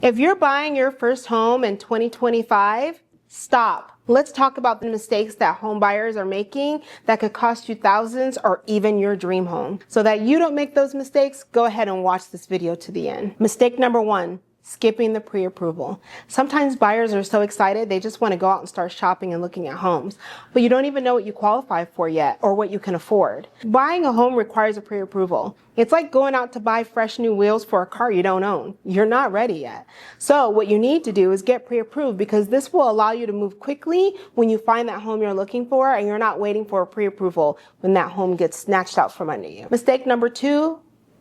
If you're buying your first home in 2025, stop. Let's talk about the mistakes that home buyers are making that could cost you thousands or even your dream home. So that you don't make those mistakes, go ahead and watch this video to the end. Mistake number one, skipping the pre-approval. Sometimes buyers are so excited they just want to go out and start shopping and looking at homes, but you don't even know what you qualify for yet or what you can afford. Buying a home requires a pre-approval. It's like going out to buy fresh new wheels for a car you don't own. You're not ready yet. So what you need to do is get pre-approved, because this will allow you to move quickly when you find that home you're looking for, and you're not waiting for a pre-approval when that home gets snatched out from under you. Mistake number two,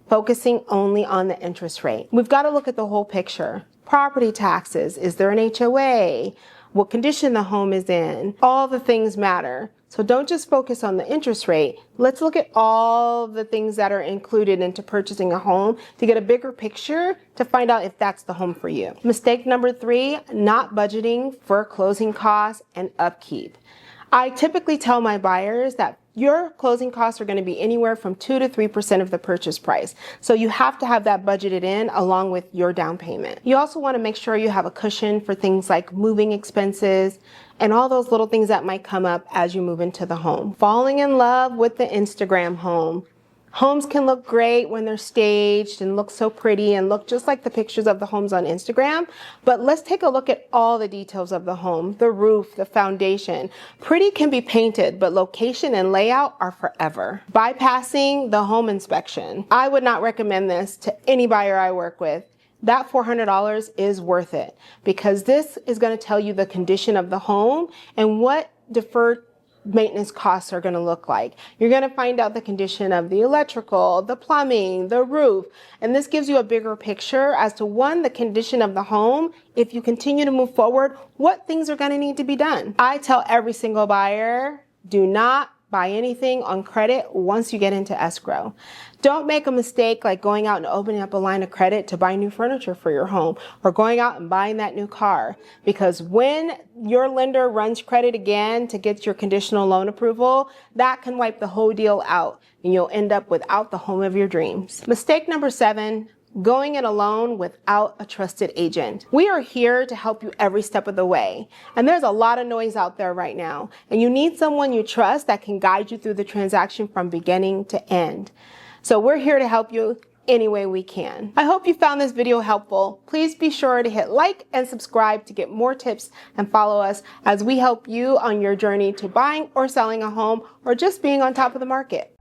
focusing only on the interest rate. We've got to look at the whole picture. Property taxes, is there an HOA? What condition the home is in? All the things matter. So don't just focus on the interest rate. Let's look at all the things that are included into purchasing a home to get a bigger picture to find out if that's the home for you. Mistake number three, not budgeting for closing costs and upkeep. I typically tell my buyers that your closing costs are going to be anywhere from 2 to 3% of the purchase price. So you have to have that budgeted in along with your down payment. You also want to make sure you have a cushion for things like moving expenses and all those little things that might come up as you move into the home. Falling in love with the Instagram home. Homes can look great when they're staged and look so pretty and look just like the pictures of the homes on Instagram. But let's take a look at all the details of the home, the roof, the foundation. Pretty can be painted, but location and layout are forever. Bypassing the home inspection. I would not recommend this to any buyer I work with. That $400 is worth it, because this is going to tell you the condition of the home and what deferred maintenance costs are going to look like. You're going to find out the condition of the electrical, the plumbing, the roof, and this gives you a bigger picture as to, one, the condition of the home. If you continue to move forward, what things are going to need to be done. I tell every single buyer, do not buy anything on credit once you get into escrow. Don't make a mistake like going out and opening up a line of credit to buy new furniture for your home, or going out and buying that new car, because when your lender runs credit again to get your conditional loan approval, that can wipe the whole deal out and you'll end up without the home of your dreams. Mistake number 7, going it alone without a trusted agent. We are here to help you every step of the way. And there's a lot of noise out there right now. And you need someone you trust that can guide you through the transaction from beginning to end. So we're here to help you any way we can. I hope you found this video helpful. Please be sure to hit like and subscribe to get more tips, and follow us as we help you on your journey to buying or selling a home, or just being on top of the market.